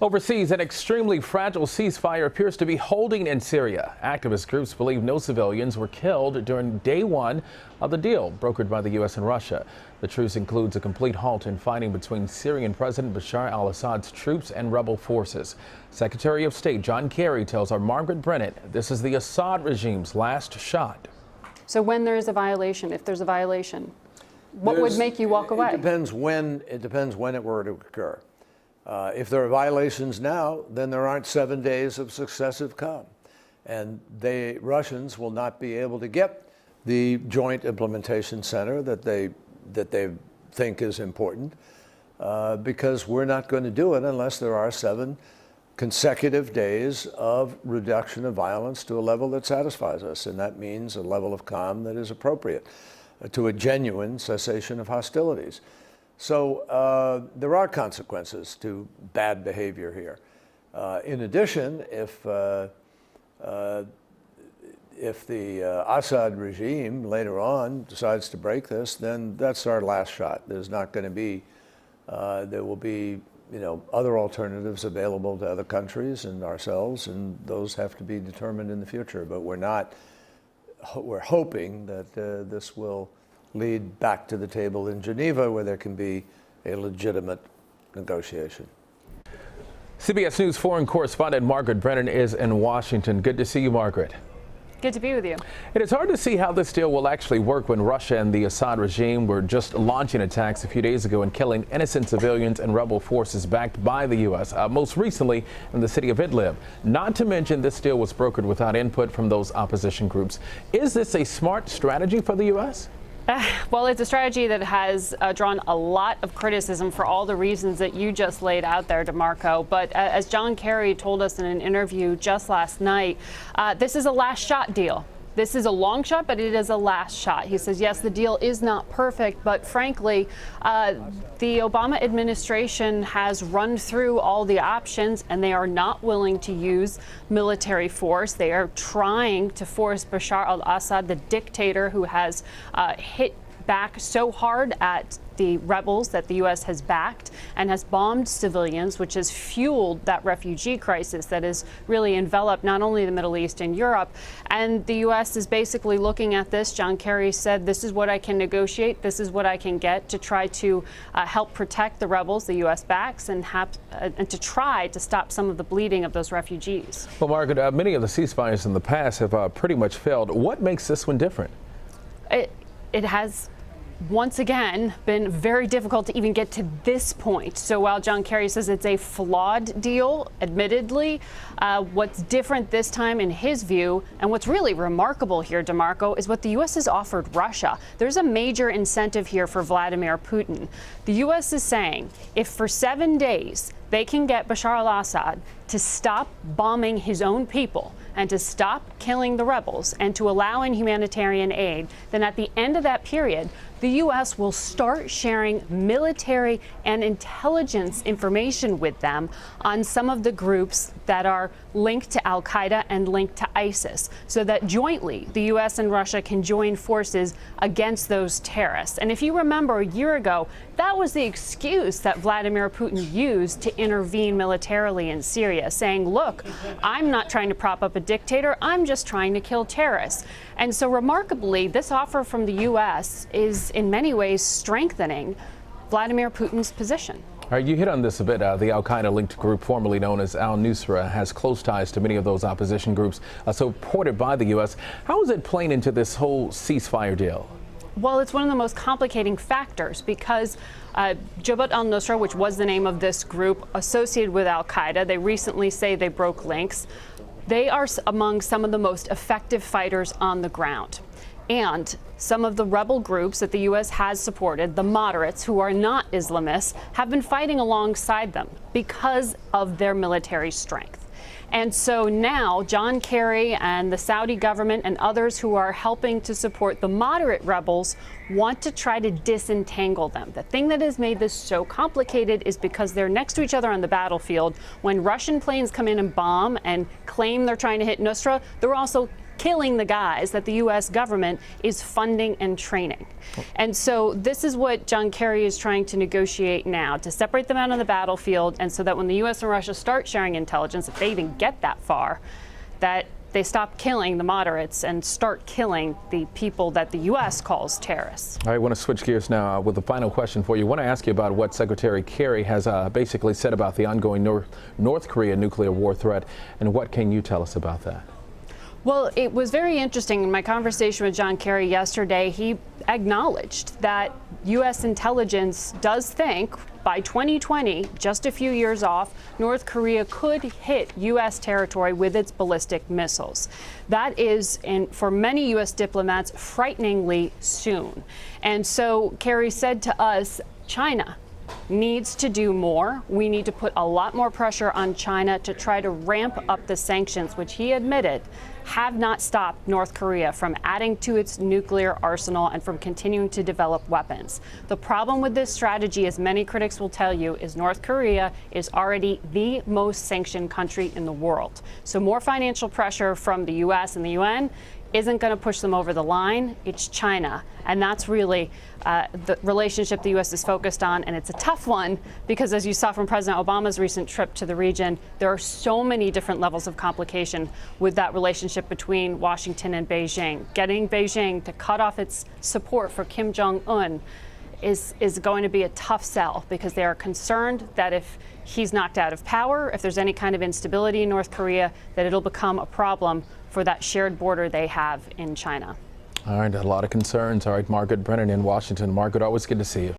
Overseas, an extremely fragile ceasefire appears to be holding in Syria. Activist groups believe no civilians were killed during day one of the deal brokered by the U.S. and Russia. The truce includes a complete halt in fighting between Syrian President Bashar al-Assad's troops and rebel forces. Secretary of State John Kerry tells our Margaret Brennan this is the Assad regime's last shot. So when there is a violation, if there's a violation, what would make you walk away? It depends when it were to occur. If there are violations now, then there aren't 7 days of successive calm. And the Russians will not be able to get the joint implementation center that they think is important because we're not going to do it unless there are 7 consecutive days of reduction of violence to a level that satisfies us. And that means a level of calm that is appropriate to a genuine cessation of hostilities. So there are consequences to bad behavior here. In addition, if the Assad regime later on decides to break this, then that's our last shot. There's not going to be, there will be, other alternatives available to other countries and ourselves, and those have to be determined in the future. But we're hoping that this will lead back to the table in Geneva where there can be a legitimate negotiation. CBS News foreign correspondent Margaret Brennan is in Washington. Good to see you, Margaret. Good to be with you. It is hard to see how this deal will actually work when Russia and the Assad regime were just launching attacks a few days ago and killing innocent civilians and rebel forces backed by the U.S., most recently in the city of Idlib. Not to mention this deal was brokered without input from those opposition groups. Is this a smart strategy for the U.S.? Well, it's a strategy that has drawn a lot of criticism for all the reasons that you just laid out there, DeMarco. But as John Kerry told us in an interview just last night, this is a last shot deal. This is a long shot, but it is a last shot. He says, yes, the deal is not perfect, but frankly, the Obama administration has run through all the options and they are not willing to use military force. They are trying to force Bashar al-Assad, the dictator who has hit back so hard at the rebels that the U.S. has backed and has bombed civilians, which has fueled that refugee crisis that has really enveloped not only the Middle East and Europe. And the U.S. is basically looking at this. John Kerry said, this is what I can negotiate. This is what I can get to try to help protect the rebels the U.S. backs and to try to stop some of the bleeding of those refugees. Well, Margaret, many of the ceasefires in the past have pretty much failed. What makes this one different? It has once again been very difficult to even get to this point. So while John Kerry says it's a flawed deal, admittedly, what's different this time in his view, and what's really remarkable here, DeMarco, is what the U.S. has offered Russia. There's a major incentive here for Vladimir Putin. The U.S. is saying if for 7 days they can get Bashar al-Assad to stop bombing his own people and to stop killing the rebels and to allow in humanitarian aid, then at the end of that period, the U.S. will start sharing military and intelligence information with them on some of the groups that are linked to al-Qaeda and linked to ISIS, so that jointly the U.S. and Russia can join forces against those terrorists. And if you remember a year ago, that was the excuse that Vladimir Putin used to intervene militarily in Syria, saying, look, I'm not trying to prop up a dictator, I'm just trying to kill terrorists. And so remarkably, this offer from the U.S. is in many ways strengthening Vladimir Putin's position. All right, you hit on this a bit. The al-Qaeda-linked group, formerly known as al-Nusra, has close ties to many of those opposition groups supported by the U.S. How is it playing into this whole ceasefire deal? Well, it's one of the most complicating factors because Jabhat al-Nusra, which was the name of this group associated with al-Qaeda, they recently say they broke links. They are among some of the most effective fighters on the ground. And some of the rebel groups that the U.S. has supported, the moderates who are not Islamists, have been fighting alongside them because of their military strength. And so now John Kerry and the Saudi government and others who are helping to support the moderate rebels want to try to disentangle them. The thing that has made this so complicated is because they're next to each other on the battlefield. When Russian planes come in and bomb and claim they're trying to hit Nusra, they're also killing the guys that the U.S. government is funding and training. And so this is what John Kerry is trying to negotiate now, to separate them out on the battlefield, and so that when the U.S. and Russia start sharing intelligence, if they even get that far, that they stop killing the moderates and start killing the people that the U.S. calls terrorists. I want to switch gears now with the final question for you. I want to ask you about what Secretary Kerry has basically said about the ongoing North Korea nuclear war threat, and what can you tell us about that? Well, it was very interesting. In my conversation with John Kerry yesterday, he acknowledged that U.S. intelligence does think by 2020, just a few years off, North Korea could hit U.S. territory with its ballistic missiles. That is, for many U.S. diplomats, frighteningly soon. And so Kerry said to us, China needs to do more. We need to put a lot more pressure on China to try to ramp up the sanctions, which he admitted have not stopped North Korea from adding to its nuclear arsenal and from continuing to develop weapons. The problem with this strategy, as many critics will tell you, is North Korea is already the most sanctioned country in the world. So more financial pressure from the U.S. and the UN isn't going to push them over the line. It's China. And that's really the relationship the U.S. is focused on. And it's a tough one because, as you saw from President Obama's recent trip to the region, there are so many different levels of complication with that relationship between Washington and Beijing. Getting Beijing to cut off its support for Kim Jong-un is going to be a tough sell, because they are concerned that if he's knocked out of power, if there's any kind of instability in North Korea, that it'll become a problem for that shared border they have in China. All right, a lot of concerns. All right, Margaret Brennan in Washington. Margaret, always good to see you.